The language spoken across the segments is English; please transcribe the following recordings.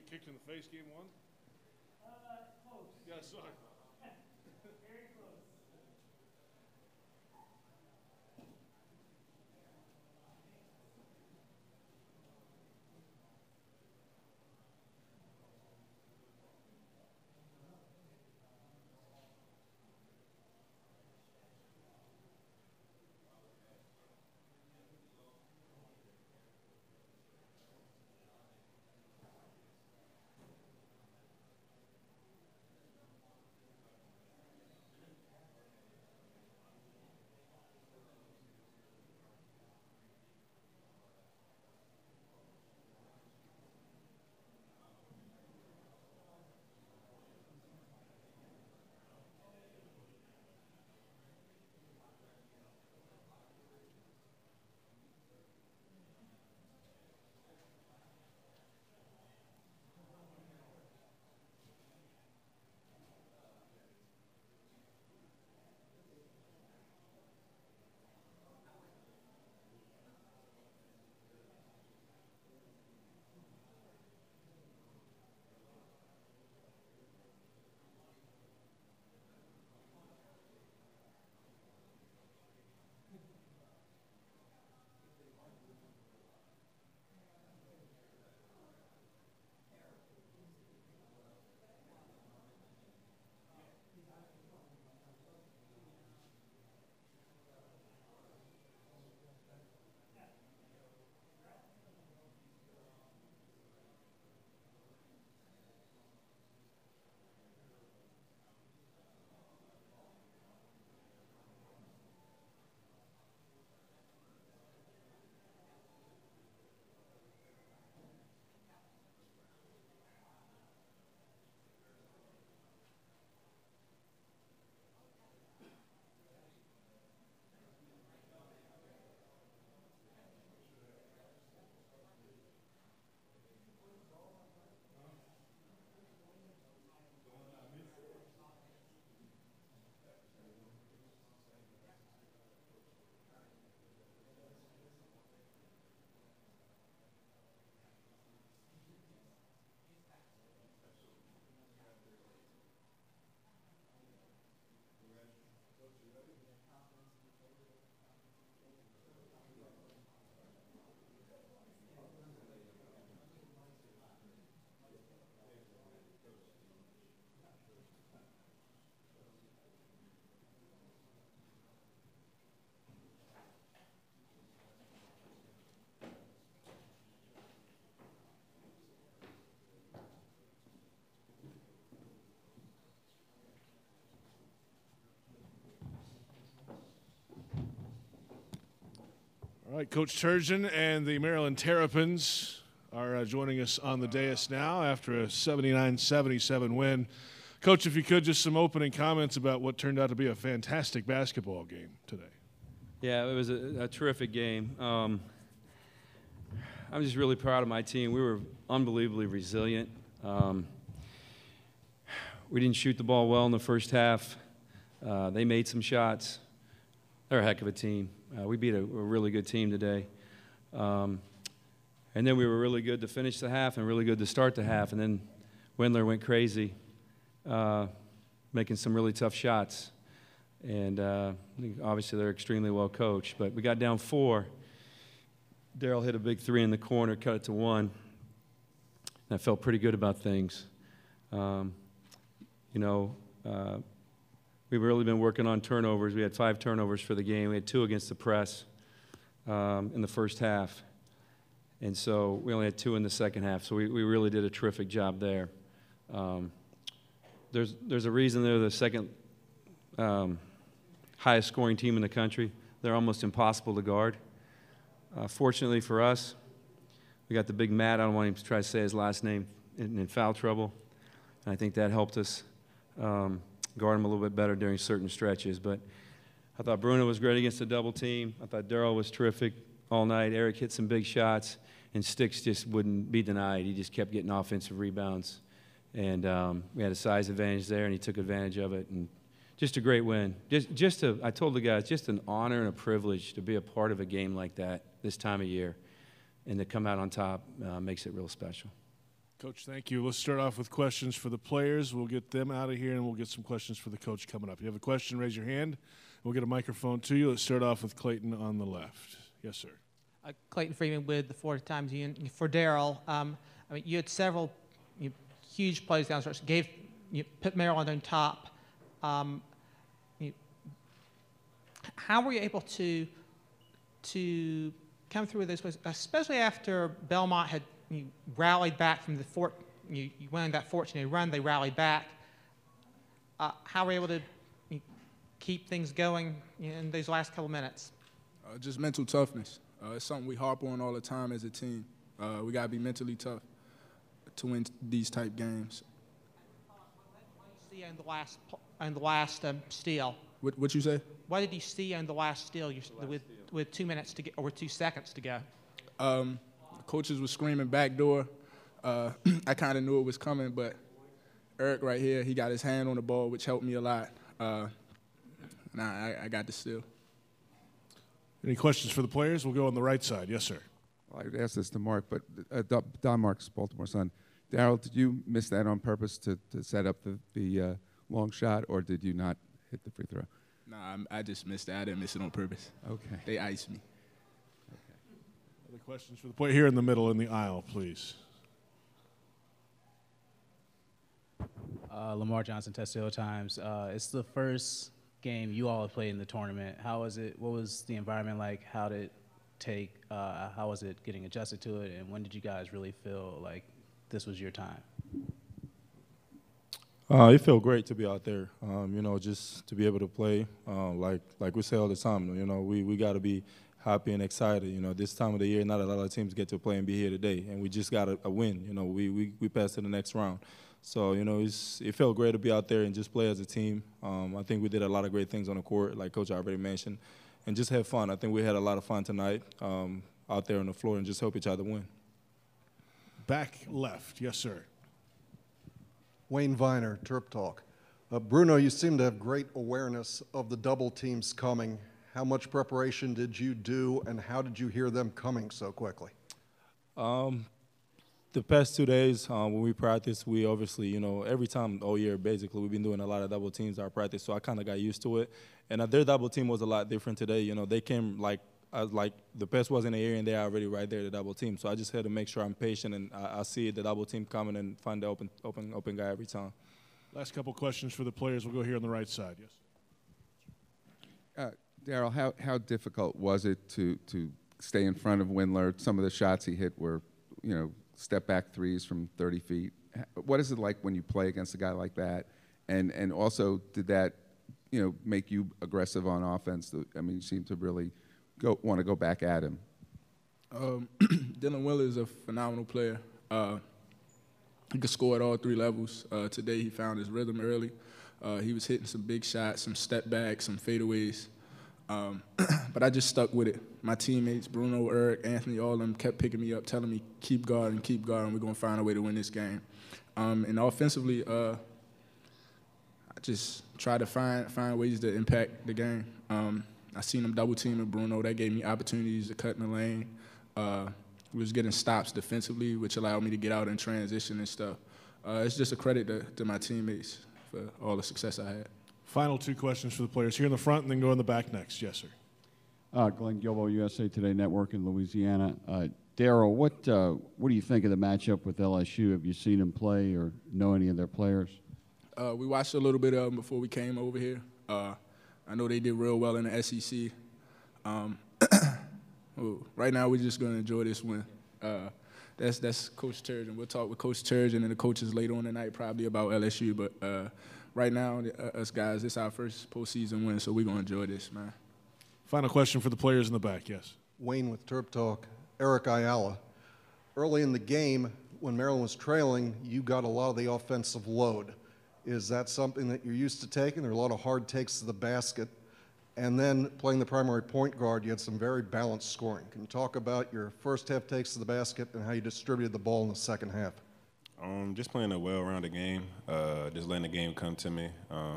kicked in the face game one? Close. Yeah, sorry. Very close. All right, Coach Turgeon and the Maryland Terrapins are joining us on the dais now after a 79-77 win. Coach, if you could, just some opening comments about what turned out to be a fantastic basketball game today. Yeah, it was a terrific game. I'm just really proud of my team. We were unbelievably resilient. We didn't shoot the ball well in the first half. They made some shots. They're a heck of a team. We beat a really good team today. And then we were really good to finish the half and really good to start the half. And then Windler went crazy, making some really tough shots. And obviously they're extremely well coached. But we got down 4. Darryl hit a big 3 in the corner, cut it to 1. And I felt pretty good about things. We've really been working on turnovers. We had 5 turnovers for the game. We had 2 against the press in the first half. And so we only had 2 in the second half. So we really did a terrific job there. There's a reason they're the second highest scoring team in the country. They're almost impossible to guard. Fortunately for us, we got the big Matt. I don't want him to try to say his last name in foul trouble. And I think that helped us guard him a little bit better during certain stretches. But I thought Bruno was great against the double team. I thought Darryl was terrific all night. Eric hit some big shots, and Sticks just wouldn't be denied. He just kept getting offensive rebounds. And we had a size advantage there, and he took advantage of it. And just a great win. I told the guys, just an honor and a privilege to be a part of a game like that this time of year. And to come out on top makes it real special. Coach, thank you. Let's start off with questions for the players. We'll get them out of here, and we'll get some questions for the coach coming up. You have a question, raise your hand. We'll get a microphone to you. Let's start off with Clayton on the left. Yes, sir. Clayton Freeman with the Florida Times Union. For Daryl, I mean, you had several huge plays down the stretch. Put Maryland on top. How were you able to come through with those plays, especially after Belmont had rallied back from you went on that fortunate run, they rallied back. How were you able to keep things going in those last couple minutes? Just mental toughness. It's something we harp on all the time as a team. We got to be mentally tough to win these type games. What did you see on the last steal? What you say? What did you see on the last steal with 2 minutes to get, or 2 seconds to go? Coaches were screaming backdoor. I kind of knew it was coming, but Eric right here, he got his hand on the ball, which helped me a lot. I got the steal. Any questions for the players? We'll go on the right side. Yes, sir. Well, I'd ask this to Mark, but Don Marks, Baltimore Sun. Daryl, did you miss that on purpose to set up the long shot, or did you not hit the free throw? Nah, I just missed that. I didn't miss it on purpose. Okay. They iced me. Other questions for the player here in the middle in the aisle, please. Lamar Johnson, Testille Times. It's the first game you all have played in the tournament. How was it? What was the environment like? How was it getting adjusted to it? And when did you guys really feel like this was your time? It felt great to be out there. Just to be able to play. Like we say all the time, we got to be happy and excited. This time of the year, not a lot of teams get to play and be here today, and we just got a win. We passed to the next round. So, it felt great to be out there and just play as a team. I think we did a lot of great things on the court, like Coach already mentioned, and just have fun. I think we had a lot of fun tonight out there on the floor and just help each other win. Back left. Yes, sir. Wayne Viner, Terp Talk. Bruno, you seem to have great awareness of the double teams coming. How much preparation did you do, and how did you hear them coming so quickly? The past 2 days, when we practice, we obviously, every time all year, basically, we've been doing a lot of double teams our practice, so I kind of got used to it. And their double team was a lot different today. They came like the pass was in the area, and they're already right there, the double team. So I just had to make sure I'm patient, and I see the double team coming and find the open guy every time. Last couple questions for the players. We'll go here on the right side. Yes. Daryl, how difficult was it to stay in front of Windler? Some of the shots he hit were, step back threes from 30 feet. What is it like when you play against a guy like that? And also, did that, make you aggressive on offense? I mean, you seem to really want to go back at him. Dylan Willer is a phenomenal player. He could score at all three levels. Today he found his rhythm early. He was hitting some big shots, some step backs, some fadeaways. But I just stuck with it. My teammates, Bruno, Eric, Anthony, all of them kept picking me up, telling me, keep guarding, we're going to find a way to win this game. And offensively, I just try to find ways to impact the game. I seen them double teaming Bruno. That gave me opportunities to cut in the lane. We was getting stops defensively, which allowed me to get out in transition and stuff. It's just a credit to my teammates for all the success I had. Final two questions for the players here in the front, and then go in the back next. Yes, sir. Glenn Gilbo, USA Today Network in Louisiana. Daryl, what do you think of the matchup with LSU? Have you seen them play or know any of their players? We watched a little bit of them before we came over here. I know they did real well in the SEC. Right now, we're just going to enjoy this win. That's Coach Turgeon. We'll talk with Coach Turgeon and the coaches later on tonight probably about LSU. But right now, us guys, it's our first postseason win, so we're going to enjoy this, man. Final question for the players in the back, yes. Wayne with Terp Talk. Eric Ayala. Early in the game, when Maryland was trailing, you got a lot of the offensive load. Is that something that you're used to taking? There are a lot of hard takes to the basket. And then playing the primary point guard, you had some very balanced scoring. Can you talk about your first half takes to the basket and how you distributed the ball in the second half? Just playing a well-rounded game, just letting the game come to me.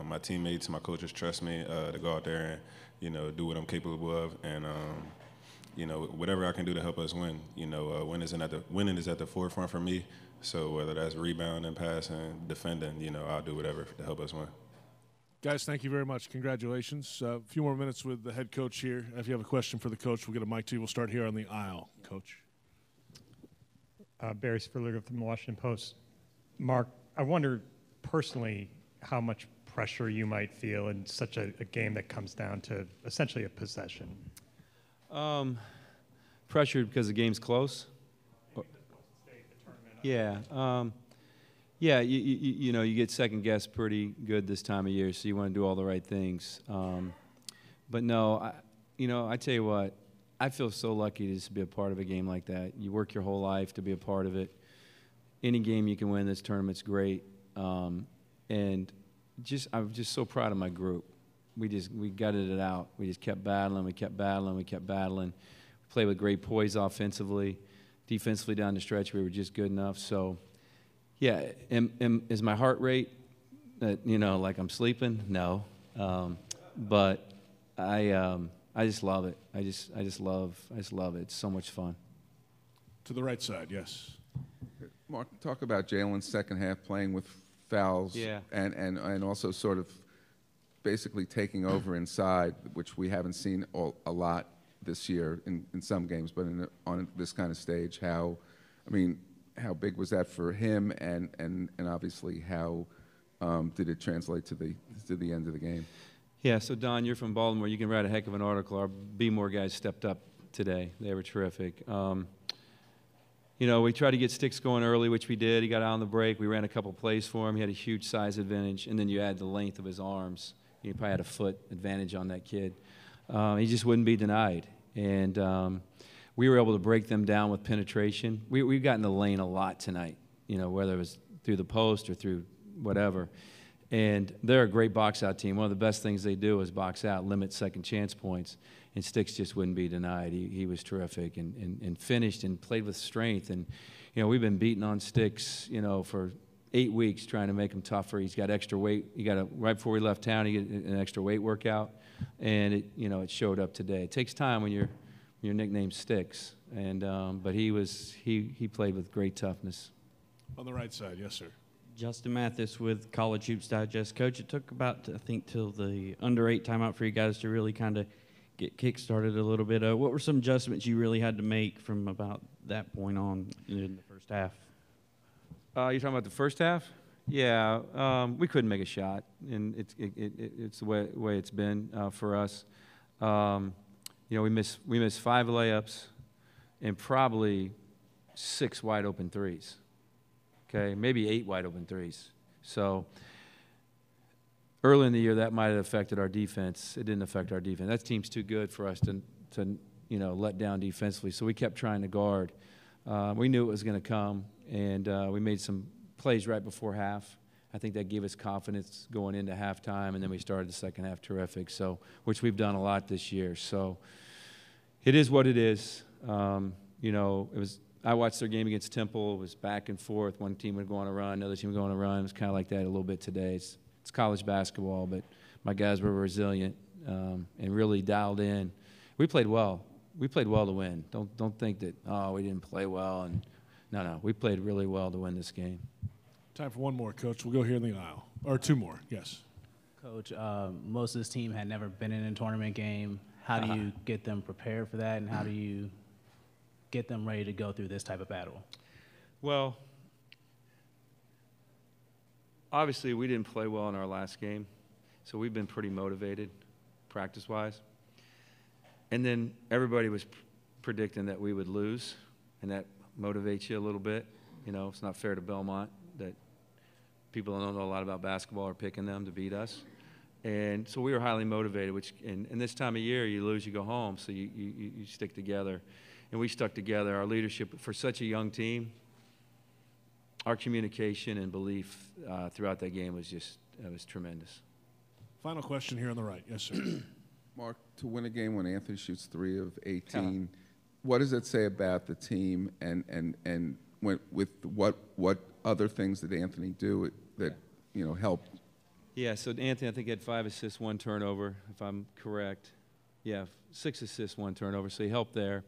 My teammates, my coaches trust me to go out there and, do what I'm capable of. And you know, whatever I can do to help us win. You know, winning is at the forefront for me. So whether that's rebounding, passing, defending, you know, I'll do whatever to help us win. Guys, thank you very much. Congratulations. A few more minutes with the head coach here. If you have a question for the coach, we'll get a mic to you. We'll start here on the aisle. Coach. Barry Spurliger from the Washington Post. Mark, I wonder personally how much pressure you might feel in such a game that comes down to essentially a possession. Pressured because the game's close. Yeah. Yeah, you know, you get second guessed pretty good this time of year, so you want to do all the right things. But no, I tell you what, I feel so lucky to just be a part of a game like that. You work your whole life to be a part of it. Any game you can win this tournament's great. And I'm just so proud of my group. We gutted it out. We just kept battling. We kept battling. We kept battling. We played with great poise offensively. Defensively down the stretch, we were just good enough. So, yeah, is my heart rate, like I'm sleeping? No. But I just love it. I just love it. It's so much fun. To the right side, yes. Mark, talk about Jalen's second half playing with fouls, yeah, and also sort of basically taking over inside, which we haven't seen a lot this year in some games, but on this kind of stage, how big was that for him, and obviously how did it translate to the end of the game? Yeah, so Don, you're from Baltimore. You can write a heck of an article. Our B-More guys stepped up today. They were terrific. We tried to get Sticks going early, which we did. He got out on the break. We ran a couple plays for him. He had a huge size advantage, and then you add the length of his arms. He probably had a foot advantage on that kid. He just wouldn't be denied. And we were able to break them down with penetration. We've gotten the lane a lot tonight, whether it was through the post or through whatever. And they're a great box-out team. One of the best things they do is box out, limit second chance points. And Sticks just wouldn't be denied. He was terrific and finished and played with strength. And, we've been beating on Sticks, for 8 weeks trying to make him tougher. He's got extra weight. Right before we left town, he got an extra weight workout. And it showed up today. It takes time when your nickname's Sticks. And but he played with great toughness. On the right side, yes, sir. Justin Mathis with College Hoops Digest. Coach, it took about, I think, till the under-8 timeout for you guys to really kind of get kick-started a little bit. What were some adjustments you really had to make from about that point on in the first half? You're talking about the first half? Yeah, we couldn't make a shot, and it's the way it's been for us. We missed 5 layups and probably 6 wide-open threes. Okay, maybe 8 wide-open threes. So early in the year, that might have affected our defense. It didn't affect our defense. That team's too good for us to let down defensively. So we kept trying to guard. We knew it was going to come, and we made some plays right before half. I think that gave us confidence going into halftime, and then we started the second half terrific. So, which we've done a lot this year. So it is what it is. It was. I watched their game against Temple. It was back and forth. One team would go on a run, another team would go on a run. It was kind of like that a little bit today. It's college basketball, but my guys were resilient and really dialed in. We played well. We played well to win. Don't think that, we didn't play well. And no, we played really well to win this game. Time for one more, Coach. We'll go here in the aisle. Or 2 more, yes. Coach, most of this team had never been in a tournament game. How do you get them prepared for that, and how do you get them ready to go through this type of battle? Well, obviously we didn't play well in our last game, so we've been pretty motivated practice-wise. And then everybody was predicting that we would lose, and that motivates you a little bit. It's not fair to Belmont that people that don't know a lot about basketball are picking them to beat us. And so we were highly motivated, and this time of year, you lose, you go home, so you stick together. And we stuck together. Our leadership, for such a young team, our communication and belief throughout that game was tremendous. Final question here on the right. Yes, sir. Mark, to win a game when Anthony shoots 3 of 18, what does it say about the team, and with what other things did Anthony do that helped? Yeah, so Anthony, I think, had 5 assists, 1 turnover, if I'm correct. Yeah, 6 assists, 1 turnover, so he helped there.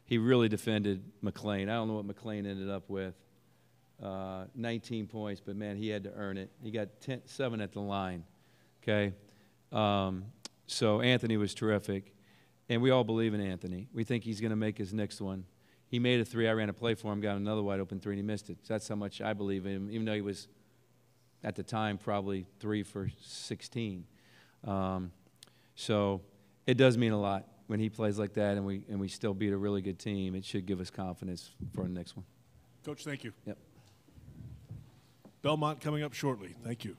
He really defended McLean. I don't know what McLean ended up with. 19 points, but, man, he had to earn it. He got 7 at the line, okay? So Anthony was terrific, and we all believe in Anthony. We think he's going to make his next one. He made a 3. I ran a play for him, got another wide open 3, and he missed it. So that's how much I believe in him, even though he was, at the time, probably 3 for 16. So it does mean a lot when he plays like that, and we still beat a really good team. It should give us confidence for the next one. Coach, thank you. Yep. Belmont coming up shortly. Thank you.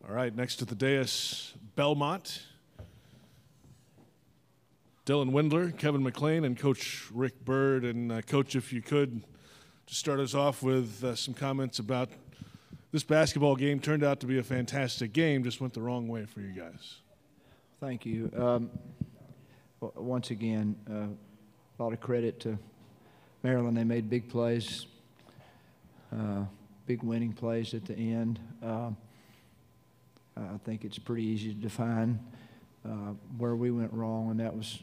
All right, next to the dais, Belmont. Dylan Windler, Kevin McLean, and Coach Rick Bird. And Coach, if you could just start us off with some comments about this basketball game. Turned out to be a fantastic game, just went the wrong way for you guys. Thank you. Once again, a lot of credit to Maryland. They made big plays, big winning plays at the end. I think it's pretty easy to define where we went wrong, and that was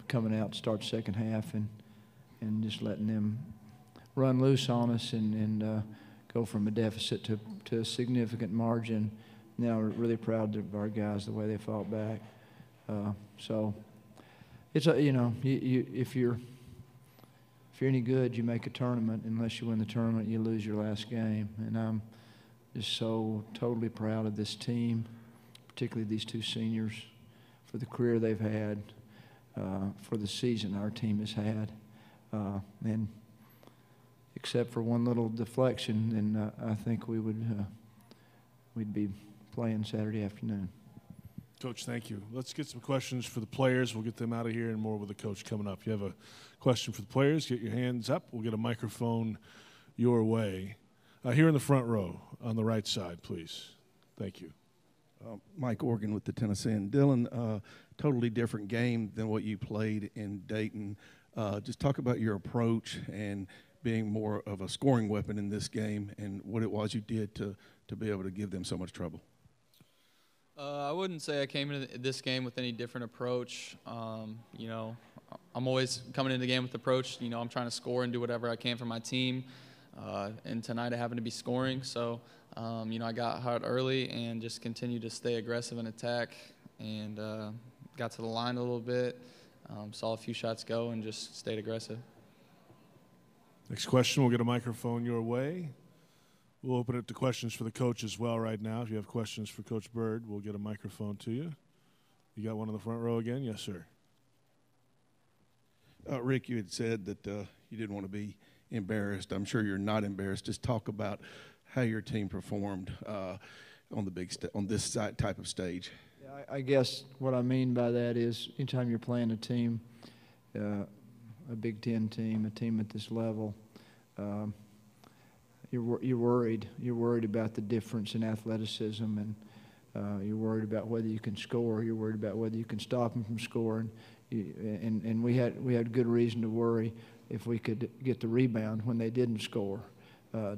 coming out to start the second half and just letting them run loose on us and go from a deficit to a significant margin. Now we're really proud of our guys, the way they fought back. So it's if you're any good, you make a tournament. Unless you win the tournament, you lose your last game. And I'm just so totally proud of this team, particularly these 2 seniors, for the career they've had, for the season our team has had. And except for one little deflection, then I think we'd be playing Saturday afternoon. Coach, thank you. Let's get some questions for the players. We'll get them out of here and more with the coach coming up. If you have a question for the players, get your hands up. We'll get a microphone your way. Here in the front row on the right side, please. Thank you. Mike Organ with the Tennessean. Dylan, totally different game than what you played in Dayton. Just talk about your approach and being more of a scoring weapon in this game and what it was you did to be able to give them so much trouble. I wouldn't say I came into this game with any different approach. I'm always coming into the game with approach. I'm trying to score and do whatever I can for my team. And tonight I happen to be scoring. So, I got hot early and just continued to stay aggressive and attack and got to the line a little bit, saw a few shots go and just stayed aggressive. Next question, we'll get a microphone your way. We'll open it to questions for the coach as well right now. If you have questions for Coach Bird, we'll get a microphone to you. You got one in the front row again? Yes, sir. Rick, you had said that you didn't want to be embarrassed. I'm sure you're not embarrassed. Just talk about how your team performed on this type of stage. Yeah, I guess what I mean by that is anytime you're playing a team, a Big Ten team, a team at this level, you're worried. You're worried about the difference in athleticism, and you're worried about whether you can score. You're worried about whether you can stop them from scoring. And we had good reason to worry if we could get the rebound when they didn't score.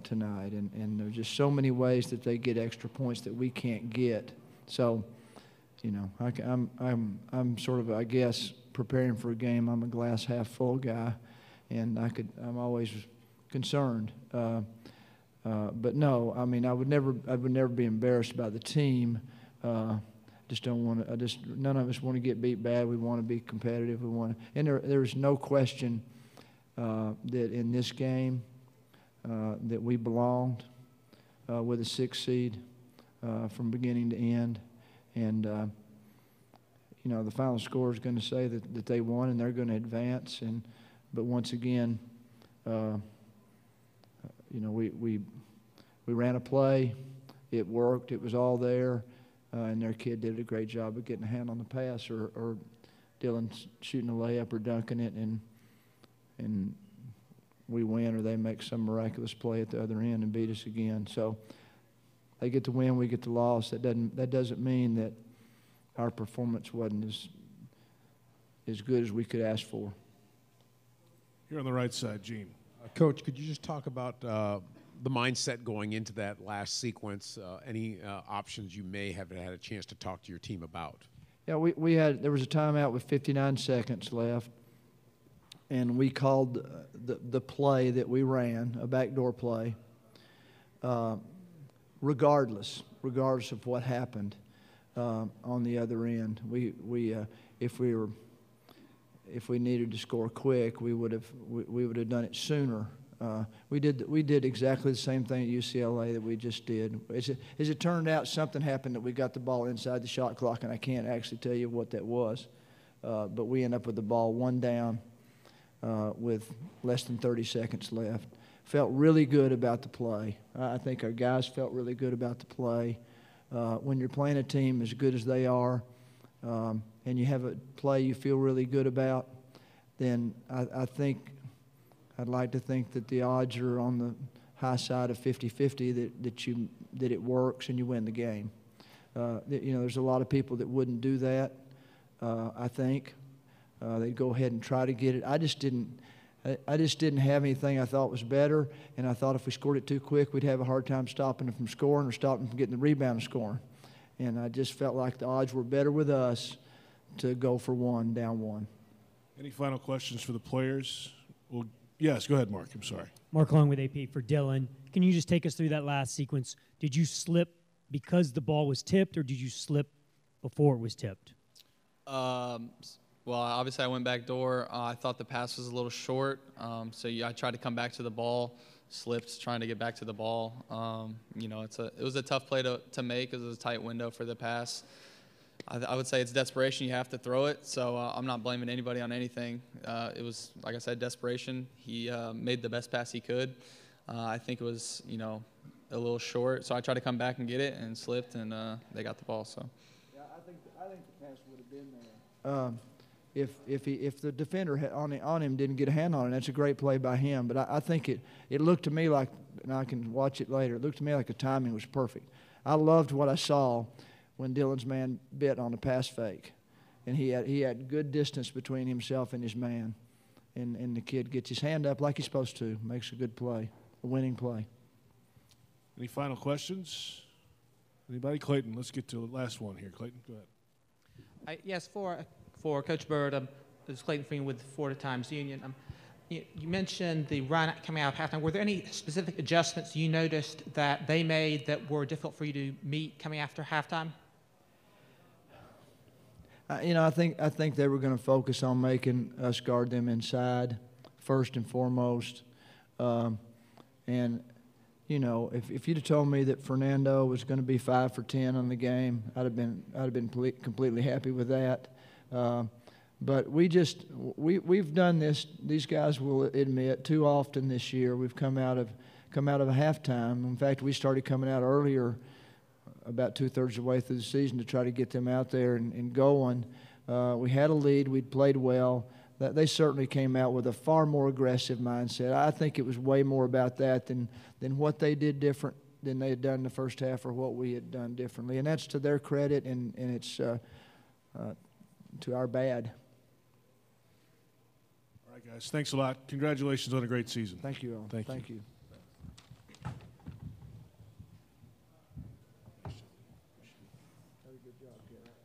tonight, and there's just so many ways that they get extra points that we can't get. So, you know, I'm sort of, I guess, preparing for a game. I'm a glass half full guy, and I'm always concerned. But no, I mean, I would never be embarrassed by the team. Just don't want to. None of us want to get beat bad. We want to be competitive. We want to, and there's no question that in this game that we belonged with a 6 seed from beginning to end, and you know, the final score is going to say that they won and they're going to advance. But once again, you know, we ran a play. It worked. It was all there. And their kid did a great job of getting a hand on the pass, or Dylan shooting a layup or dunking it, and we win, or they make some miraculous play at the other end and beat us again. So they get the win, we get the loss. That doesn't mean that our performance wasn't as good as we could ask for. Here on the right side, Gene. Coach, could you just talk about the mindset going into that last sequence, any options you may have had a chance to talk to your team about? Yeah, there was a timeout with 59 seconds left, and we called the play that we ran, a backdoor play, regardless of what happened on the other end. If we needed to score quick, we would have done it sooner. We did exactly the same thing at UCLA that we just did. As it turned out, something happened that we got the ball inside the shot clock, and I can't actually tell you what that was. But we ended up with the ball 1 down with less than 30 seconds left. Felt really good about the play. I think our guys felt really good about the play. When you're playing a team as good as they are, and you have a play you feel really good about, then I think I'd like to think that the odds are on the high side of 50-50 that it works and you win the game. You know, there's a lot of people that wouldn't do that. I think they'd go ahead and try to get it. I just didn't have anything I thought was better, and I thought if we scored it too quick, we'd have a hard time stopping them from scoring or stopping them from getting the rebound and scoring. And I just felt like the odds were better with us to go for down one. Any final questions for the players? Well, yes, go ahead, Mark. I'm sorry. Mark Long with AP for Dylan. Can you just take us through that last sequence? Did you slip because the ball was tipped, or did you slip before it was tipped? Well, obviously I went back door. I thought the pass was a little short, so I tried to come back to the ball, slipped trying to get back to the ball. You know, it was a tough play to make because it was a tight window for the pass. I would say it's desperation. You have to throw it, so I'm not blaming anybody on anything. It was, like I said, desperation. He made the best pass he could. I think it was, you know, a little short, so I tried to come back and get it and slipped, and they got the ball. So. Yeah, I think the pass would have been there. If the defender on him didn't get a hand on it, that's a great play by him. But I think it looked to me like, and I can watch it later, it looked to me like the timing was perfect. I loved what I saw when Dylan's man bit on the pass fake. And he had good distance between himself and his man. And the kid gets his hand up like he's supposed to, makes a good play, a winning play. Any final questions? Anybody? Clayton, let's get to the last one here. Clayton, go ahead. Yes, for Coach Bird, this is Clayton Freeman with the Florida Times Union. You mentioned the run coming out of halftime. Were there any specific adjustments you noticed that they made that were difficult for you to meet coming after halftime? You know, I think they were going to focus on making us guard them inside first and foremost. And you know, if you'd have told me that Fernando was going to be 5 for 10 on the game, I'd have been completely happy with that. But we've done this. These guys will admit too often this year. We've come out of a halftime. In fact, we started coming out earlier, about 2/3 of the way through the season, to try to get them out there and going. We had a lead. We'd played well. They certainly came out with a far more aggressive mindset. I think it was way more about that than what they did different than they had done in the first half or what we had done differently. And that's to their credit, and it's to our bad. All right, guys. Thanks a lot. Congratulations on a great season. Thank you all. Thank you. You. job, Garrett.